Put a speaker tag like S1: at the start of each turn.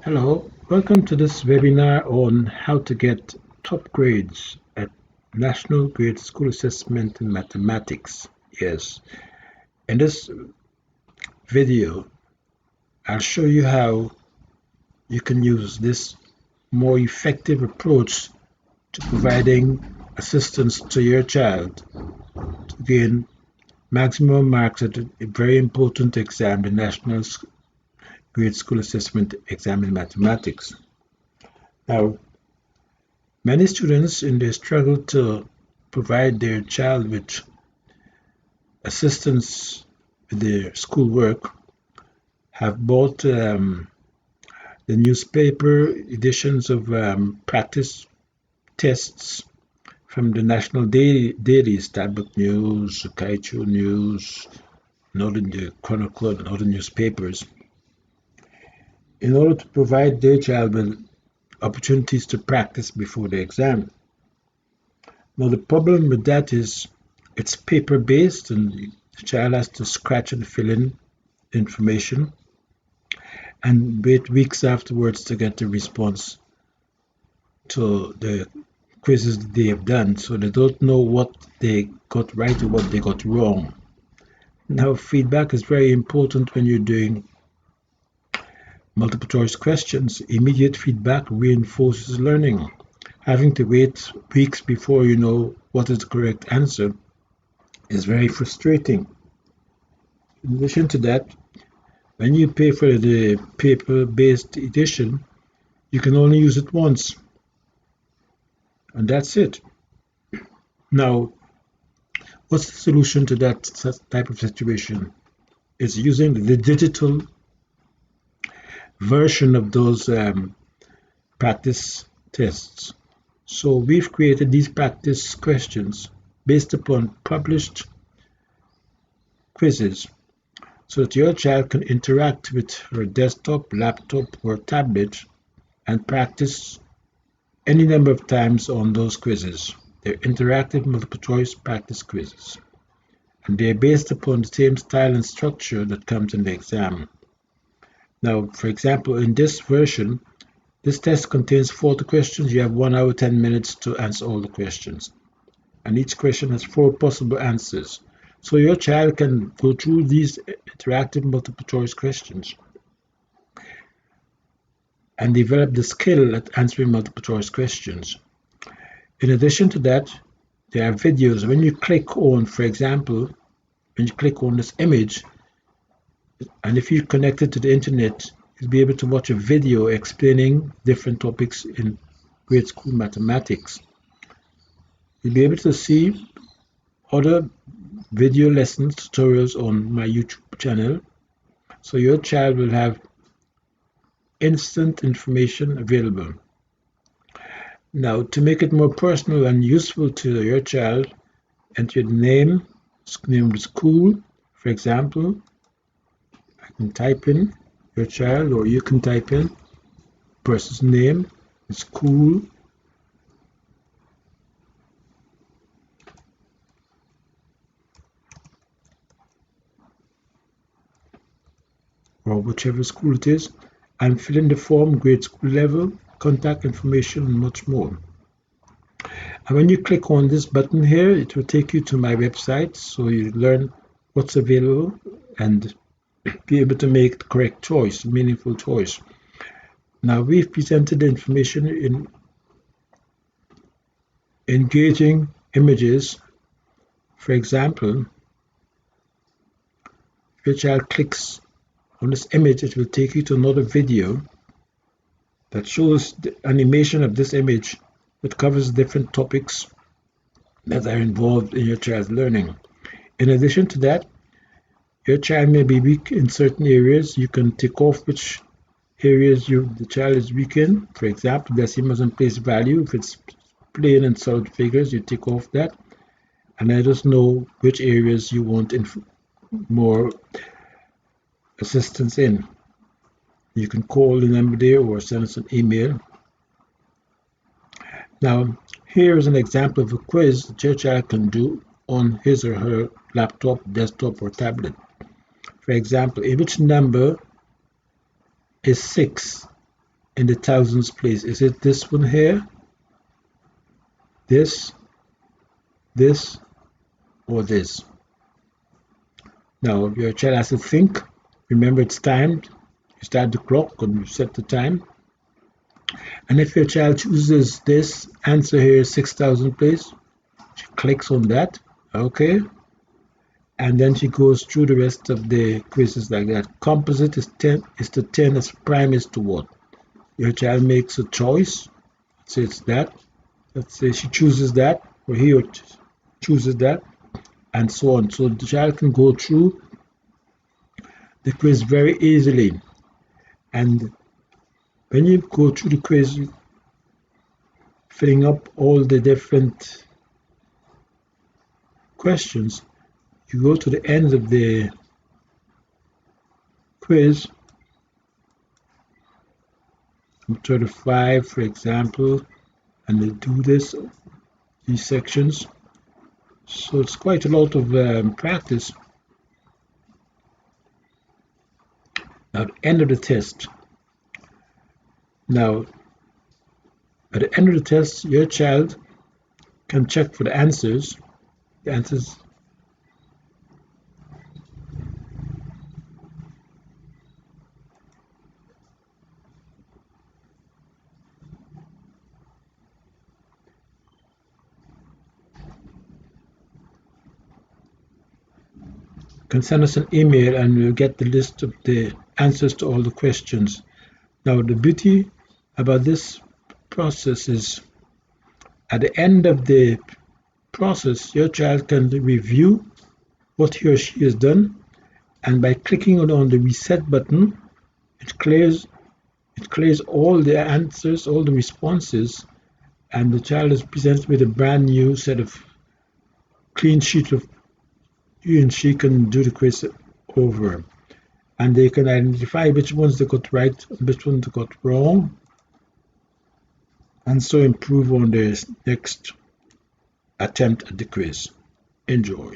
S1: Hello, welcome to this webinar on how to get top grades at National Grade School Assessment in Mathematics. Yes, in this video, I'll show you how you can use this more effective approach to providing assistance to your child to gain maximum marks at a very important exam, the National Grade School Assessment exam in Mathematics. Now, many students in their struggle to provide their child with assistance with their schoolwork have bought the newspaper editions of practice tests from the national dailies, Tablet News, Kaichu News, the Chronicle, and other newspapers, in order to provide their child with opportunities to practice before the exam. Now, the problem with that is it's paper-based and the child has to scratch and fill in information and wait weeks afterwards to get the response to the quizzes that they have done. So they don't know what they got right or what they got wrong. Now, feedback is very important when you're doing multiple choice questions. Immediate feedback reinforces learning. Having to wait weeks before you know what is the correct answer is very frustrating. In addition to that, when you pay for the paper-based edition, you can only use it once, and that's it. Now, what's the solution to that type of situation? It's using the digital version of those practice tests. So we've created these practice questions based upon published quizzes so that your child can interact with her desktop, laptop, or tablet and practice any number of times on those quizzes. They're interactive multiple choice practice quizzes, and they're based upon the same style and structure that comes in the exam. Now, for example, in this version, this test contains 40 questions. You have 1 hour, 10 minutes to answer all the questions. And each question has 4 possible answers. So your child can go through these interactive multiple choice questions and develop the skill at answering multiple choice questions. In addition to that, there are videos. When you click on, for example, when you click on this image, and if you connect it to the internet, you'll be able to watch a video explaining different topics in grade school mathematics. You'll be able to see other video lessons, tutorials on my YouTube channel, so your child will have instant information available. Now, to make it more personal and useful to your child, enter the name of the school. For example, I can type in your child, or you can type in person's name, the school, or whichever school it is, and fill in the form, grade school level, contact information, and much more. And when you click on this button here, it will take you to my website, so you learn what's available and be able to make the correct choice, meaningful choice. Now, we've presented the information in engaging images. For example, if your child clicks on this image, it will take you to another video that shows the animation of this image that covers different topics that are involved in your child's learning. In addition to that, your child may be weak in certain areas. You can tick off which areas the child is weak in. For example, decimals and place value. If it's plain and solid figures, you tick off that, and let us know which areas you want more assistance in. You can call the number there or send us an email. Now, here is an example of a quiz that your child can do on his or her laptop, desktop, or tablet. For example, which number is 6 in the thousands place? Is it this one here, this, or this? Now your child has to think. Remember, it's timed. You start the clock and you set the time. And if your child chooses this answer here, 6,000 place, she clicks on that. Okay. And then she goes through the rest of the quizzes like that. Composite is 10 is to 10 as prime is to what? Your child makes a choice. Let's say it's that. Let's say she chooses that, or he or chooses that, and so on. So the child can go through the quiz very easily. And when you go through the quiz, filling up all the different questions, you go to the end of the quiz, 35 for example, and they do these sections. So it's quite a lot of practice. Now, at the end of the test. Now, at the end of the test, your child can check for the answers. The answers can send us an email and we'll get the list of the answers to all the questions. Now, the beauty about this process is at the end of the process, your child can review what he or she has done, and by clicking on the reset button, it clears all the answers, all the responses, and the child is presented with a brand new set of clean sheet of he and she can do the quiz over, and they can identify which ones they got right and which ones they got wrong, and so improve on their next attempt at the quiz. Enjoy.